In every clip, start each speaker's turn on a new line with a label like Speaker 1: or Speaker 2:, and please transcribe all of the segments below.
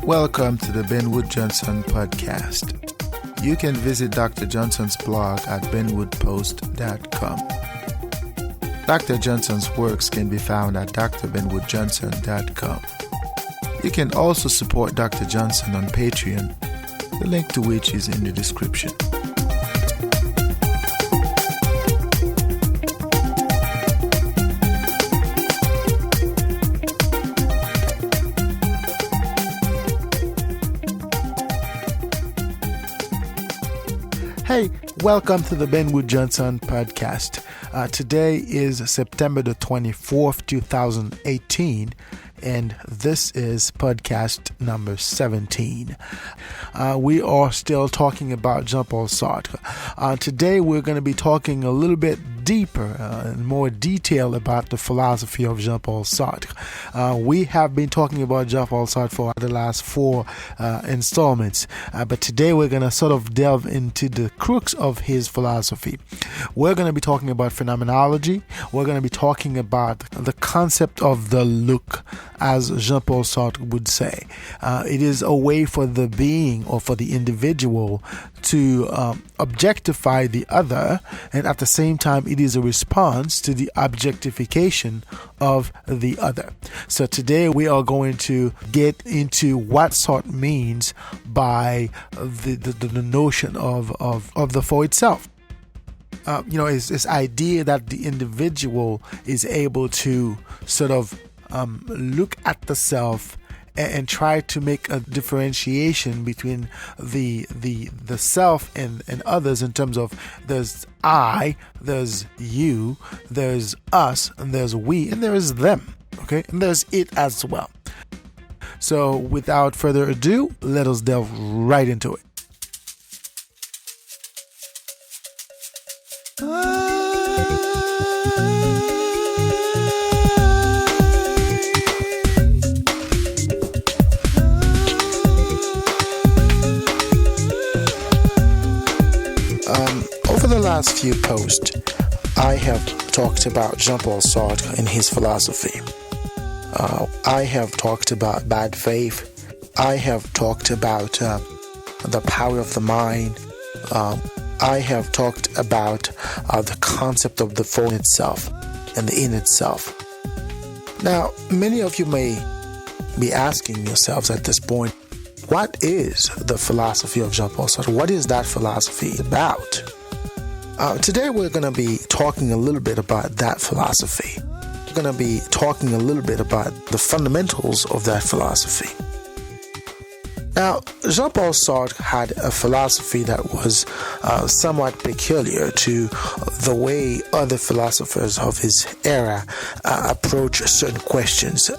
Speaker 1: Welcome to the Ben Wood Johnson podcast. You can visit Dr. Johnson's blog at benwoodpost.com. Dr. Johnson's works can be found at drbenwoodjohnson.com. You can also support Dr. Johnson on Patreon, the link to which is in the description. Hey, welcome to the Ben Wood Johnson podcast. Today is September the 24th, 2018, and this is podcast number 17. We are still talking about Jean-Paul Sartre. Today we're going to be talking a little bit deeper and more detail about the philosophy of Jean-Paul Sartre. We have been talking about Jean-Paul Sartre for the last four installments, but today we're going to sort of delve into the crux of his philosophy. We're going to be talking about phenomenology. We're going to be talking about the concept of the look, as Jean-Paul Sartre would say. It is a way for the being or for the individual to objectify the other, and at the same time it is a response to the objectification of the other. So today we are going to get into what Sartre means by the notion of the for itself. It's this idea that the individual is able to sort of look at the self and try to make a differentiation between the self and others, in terms of there's I, there's you, there's us, and there's we, and there is them, okay? And there's it as well. So without further ado, let us delve right into it. Over the last few posts, I have talked about Jean-Paul Sartre and his philosophy. I have talked about bad faith. I have talked about the power of the mind. I have talked about the concept of the for itself and the in itself. Now, many of you may be asking yourselves at this point, what is the philosophy of Jean-Paul Sartre? What is that philosophy about? Today we're going to be talking a little bit about that philosophy. We're going to be talking a little bit about the fundamentals of that philosophy. Now, Jean-Paul Sartre had a philosophy that was somewhat peculiar to the way other philosophers of his era approach certain questions,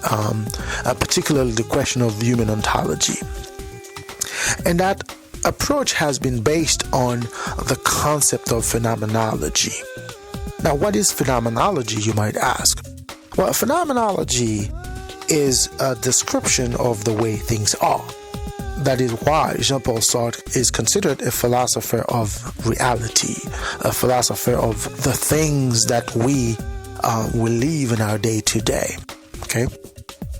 Speaker 1: particularly the question of human ontology. And that approach has been based on the concept of phenomenology. Now, what is phenomenology, you might ask? Well, phenomenology is a description of the way things are. That is why Jean-Paul Sartre is considered a philosopher of reality, a philosopher of the things that we live in our day-to-day. Okay?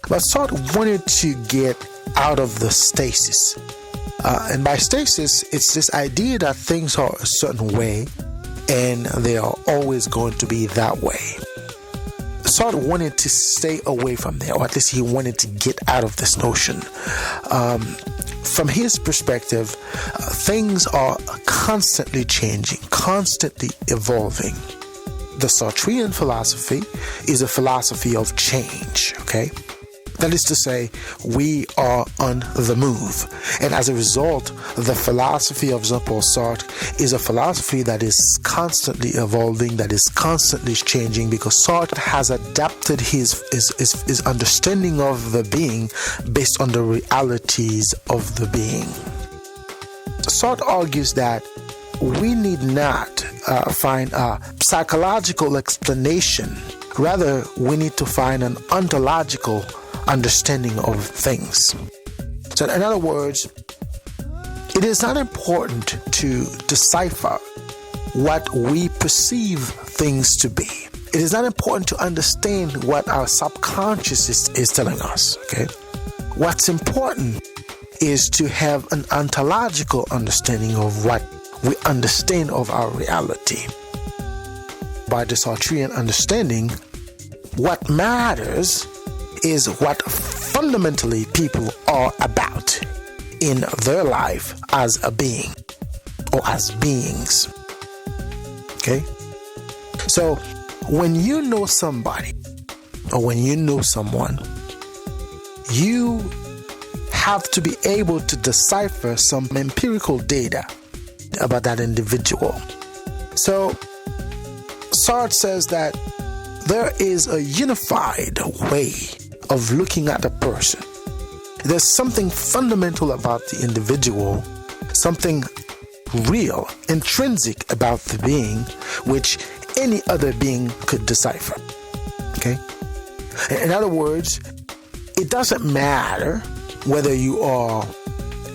Speaker 1: But Sartre wanted to get out of the stasis. And by stasis, it's this idea that things are a certain way and they are always going to be that way. Sartre wanted to stay away from there, or at least he wanted to get out of this notion. From his perspective, things are constantly changing, constantly evolving. The Sartrean philosophy is a philosophy of change, okay? That is to say, we are on the move. And as a result, the philosophy of Jean-Paul Sartre is a philosophy that is constantly evolving, that is constantly changing, because Sartre has adapted his understanding of the being based on the realities of the being. Sartre argues that we need not find a psychological explanation. Rather, we need to find an ontological understanding of things. So in other words, it is not important to decipher what we perceive things to be. It is not important to understand what our subconscious is telling us, okay? What's important is to have an ontological understanding of what we understand of our reality. By the Sartrean understanding, what matters is what fundamentally people are about in their life as a being or as beings. Okay? So when you know somebody or when you know someone, you have to be able to decipher some empirical data about that individual. So Sartre says that there is a unified way of looking at a person. There's something fundamental about the individual, something real, intrinsic about the being, which any other being could decipher. Okay? In other words, it doesn't matter whether you are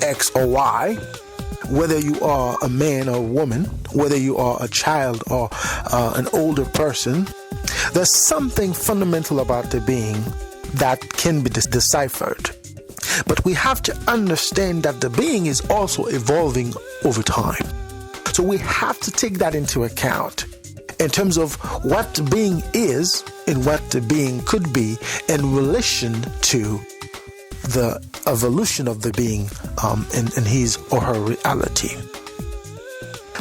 Speaker 1: X or Y, whether you are a man or a woman, whether you are a child or an older person. There's something fundamental about the being that can be deciphered. But we have to understand that the being is also evolving over time. So we have to take that into account in terms of what the being is and what the being could be in relation to the evolution of the being in his or her reality.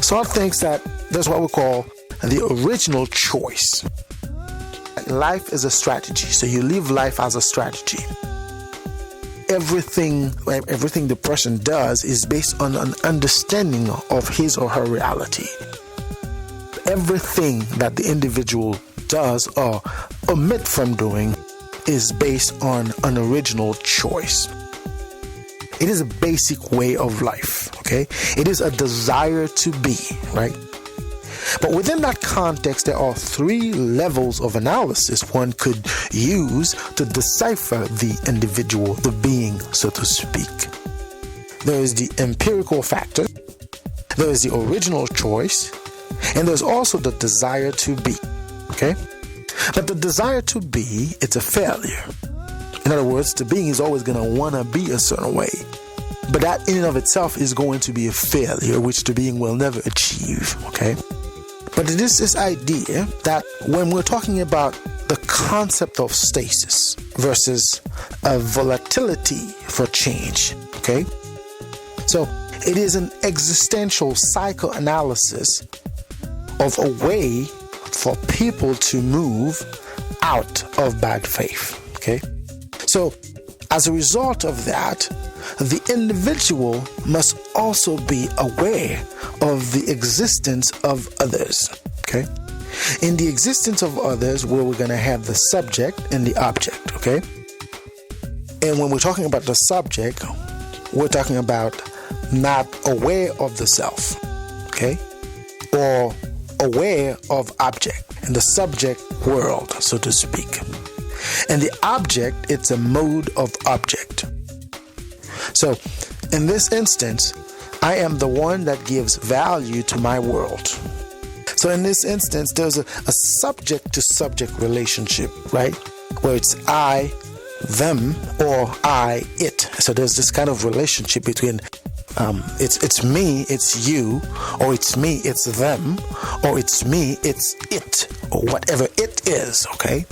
Speaker 1: Sartre thinks that there's what we call the original choice. Life is a strategy, so you live life as a strategy. Everything the person does is based on an understanding of his or her reality. Everything that the individual does or omit from doing is based on an original choice. It is a basic way of life, okay? It is a desire to be, right? But within that context, there are three levels of analysis one could use to decipher the individual, the being, so to speak. There is the empirical factor, there is the original choice, and there's also the desire to be, okay? But the desire to be, it's a failure. In other words, the being is always going to want to be a certain way. But that in and of itself is going to be a failure, which the being will never achieve, okay? But it is this idea that when we're talking about the concept of stasis versus a volatility for change, okay? So it is an existential psychoanalysis of a way for people to move out of bad faith, okay? So as a result of that, the individual must also be aware of the existence of others, okay? In the existence of others, where we're going to have the subject and the object, okay? And when we're talking about the subject, we're talking about not aware of the self, okay? Or aware of object in the subject world, so to speak. And the object, it's a mode of object. So, in this instance, I am the one that gives value to my world. So in this instance, there's a subject-to-subject relationship, right? Where it's I, them, or I, it. So there's this kind of relationship between it's me, it's you, or it's me, it's them, or it's me, it's it, or whatever it is, okay?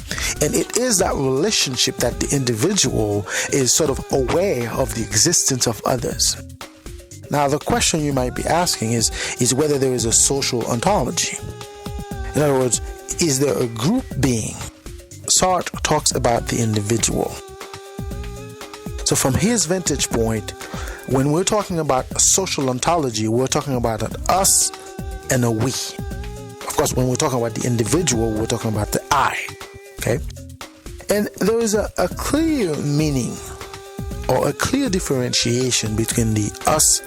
Speaker 1: And it is that relationship that the individual is sort of aware of the existence of others. Now, the question you might be asking is whether there is a social ontology. In other words, is there a group being? Sartre talks about the individual. So from his vantage point, when we're talking about a social ontology, we're talking about an us and a we. Of course, when we're talking about the individual, we're talking about the I. Okay? And there is a clear meaning or a clear differentiation between the us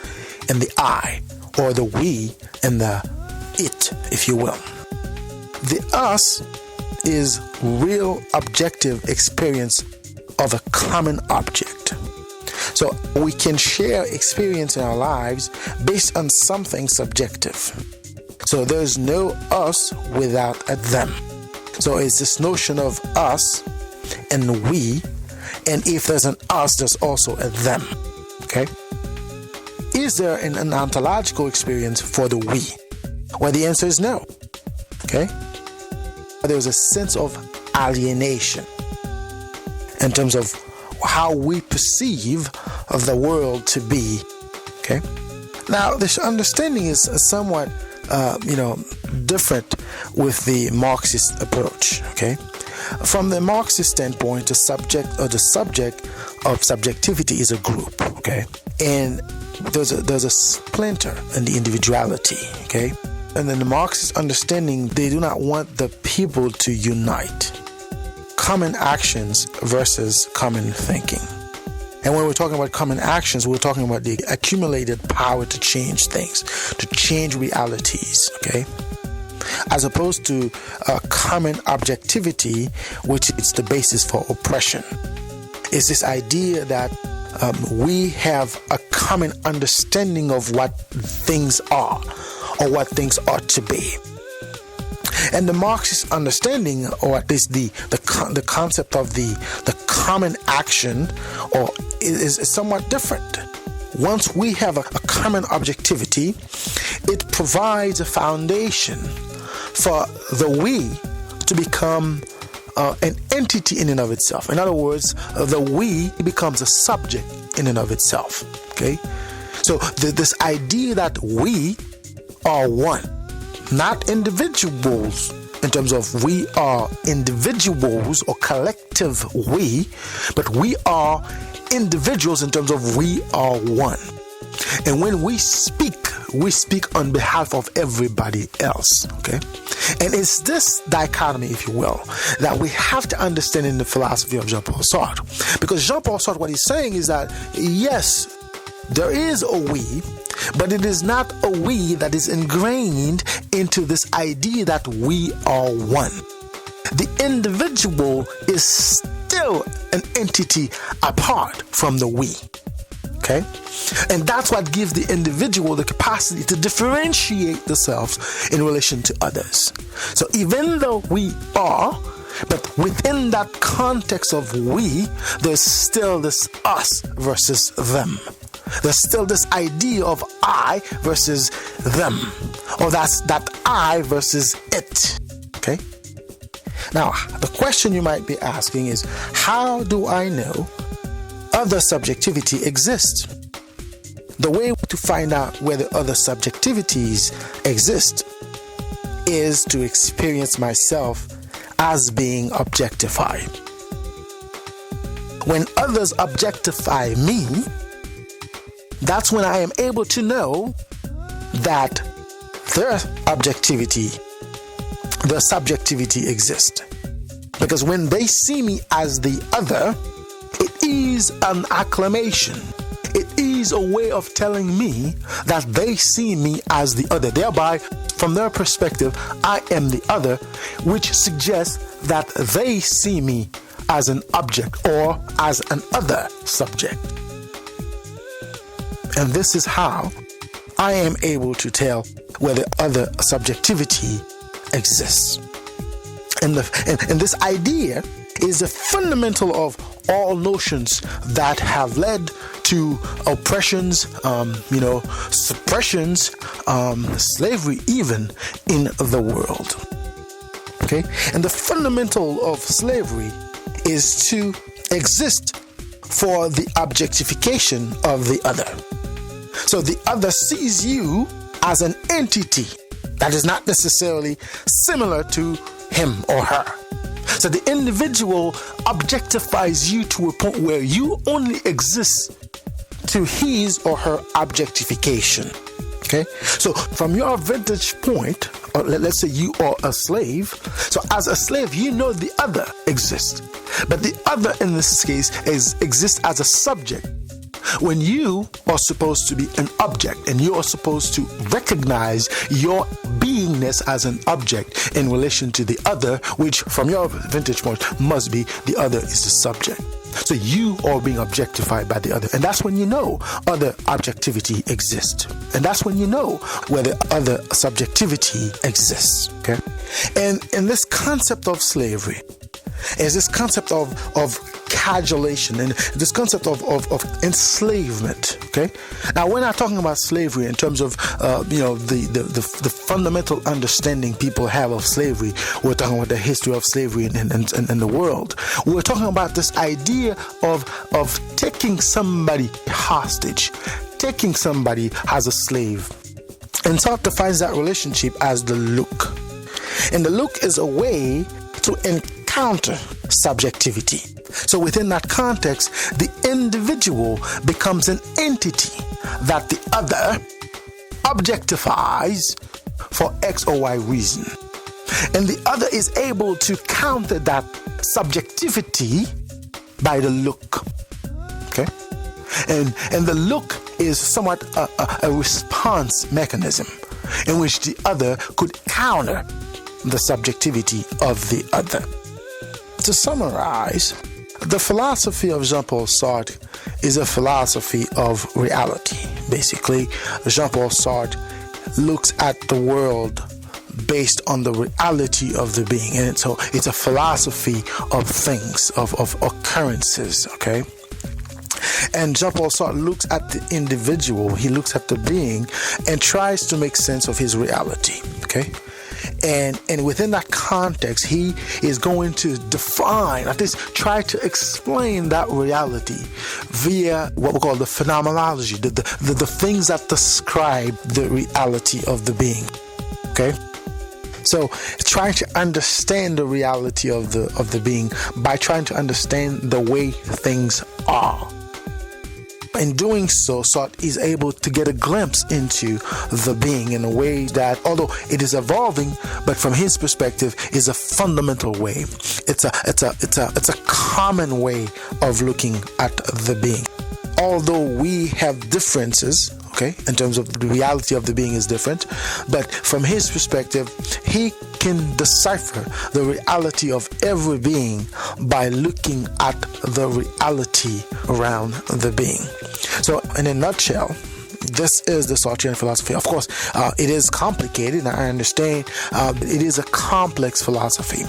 Speaker 1: and the I, or the we and the it, if you will. The us is real objective experience of a common object. So we can share experience in our lives based on something subjective. So there's no us without a them. So it's this notion of us and we, and if there's an us, there's also a them. Okay? Is there an ontological experience for the we? Well, the answer is no. Okay? There's a sense of alienation in terms of how we perceive of the world to be. Okay? Now, this understanding is somewhat, different with the Marxist approach. Okay? From the Marxist standpoint, the subject of subjectivity is a group. Okay? And there's a splinter in the individuality. Okay? And in the Marxist understanding, they do not want the people to unite. Common actions versus common thinking. And when we're talking about common actions, we're talking about the accumulated power to change things, to change realities, okay? As opposed to common objectivity, which is the basis for oppression. It's this idea that we have a common understanding of what things are, or what things ought to be. And the Marxist understanding, or at least the concept of the common action, or is somewhat different. Once we have a common objectivity, it provides a foundation for the we to become an entity in and of itself. In other words, the we becomes a subject in and of itself. Okay, so this idea that we are one, not individuals in terms of we are individuals or collective we, but we are individuals in terms of we are one. And when we speak on behalf of everybody else. Okay, and it's this dichotomy, if you will, that we have to understand in the philosophy of Jean-Paul Sartre. Because Jean-Paul Sartre, what he's saying is that yes, there is a we, but it is not a we that is ingrained into this idea that we are one. The individual is still an entity apart from the we. Okay? And that's what gives the individual the capacity to differentiate themselves in relation to others. So even though we are, but within that context of we, there's still this us versus them. There's still this idea of I versus them, or that's that I versus it. Okay? Now, the question you might be asking is, how do I know other subjectivity exists? The way to find out whether other subjectivities exist is to experience myself as being objectified. When others objectify me, that's when I am able to know that their subjectivity exists. Because when they see me as the other, it is an acclamation. It is a way of telling me that they see me as the other. Thereby, from their perspective, I am the other, which suggests that they see me as an object or as an other subject. And this is how I am able to tell whether other subjectivity exists. And this idea is the fundamental of all notions that have led to oppressions, suppressions, slavery even in the world. Okay? And the fundamental of slavery is to exist for the objectification of the other. So the other sees you as an entity that is not necessarily similar to him or her. So the individual objectifies you to a point where you only exist to his or her objectification. Okay? So from your vantage point, or let's say you are a slave. So as a slave, you know the other exists. But the other in this case exists as a subject. When you are supposed to be an object and you are supposed to recognize your beingness as an object in relation to the other, which from your vantage point must be the other is the subject. So you are being objectified by the other. And that's when you know other objectivity exists. And that's when you know whether other subjectivity exists. Okay? And in this concept of slavery is this concept of adulation and this concept of enslavement. Okay, now we're not talking about slavery in terms of the fundamental understanding people have of slavery. We're talking about the history of slavery in the world. We're talking about this idea of taking somebody hostage, taking somebody as a slave. And Sartre defines that relationship as the look. And the look is a way to encounter subjectivity. So within that context, the individual becomes an entity that the other objectifies for X or Y reason. And the other is able to counter that subjectivity by the look. Okay? And the look is somewhat a response mechanism in which the other could counter the subjectivity of the other. To summarize, the philosophy of Jean-Paul Sartre is a philosophy of reality. Basically, Jean-Paul Sartre looks at the world based on the reality of the being. And so it's a philosophy of things, of occurrences, okay? And Jean-Paul Sartre looks at the individual, he looks at the being and tries to make sense of his reality, okay? And within that context, he is going to define, at least try to explain that reality via what we call the phenomenology, the things that describe the reality of the being, okay? So trying to understand the reality of the being by trying to understand the way things are. In doing so, Sartre is able to get a glimpse into the being in a way that, although it is evolving, but from his perspective, is a fundamental way. It's a common way of looking at the being. Although we have differences, okay, in terms of the reality of the being is different, but from his perspective, he can decipher the reality of every being by looking at the reality around the being. So, in a nutshell, this is the Sartrean philosophy. Of course, it is complicated, and I understand it is a complex philosophy.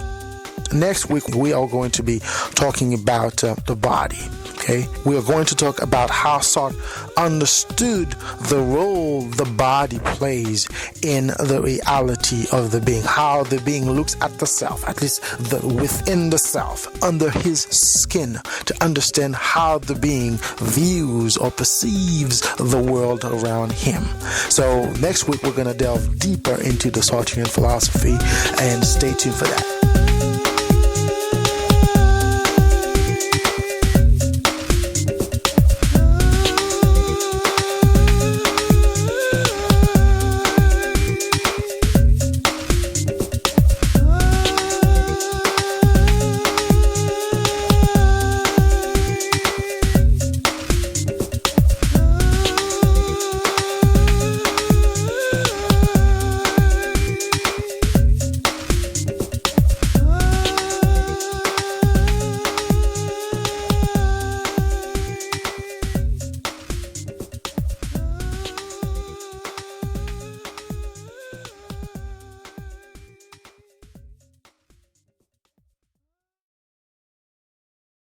Speaker 1: Next week, we are going to be talking about the body. Okay, we are going to talk about how Sartre understood the role the body plays in the reality of the being, how the being looks at the self, at least within the self, under his skin, to understand how the being views or perceives the world around him. So next week, we're going to delve deeper into the Sartrean philosophy, and stay tuned for that.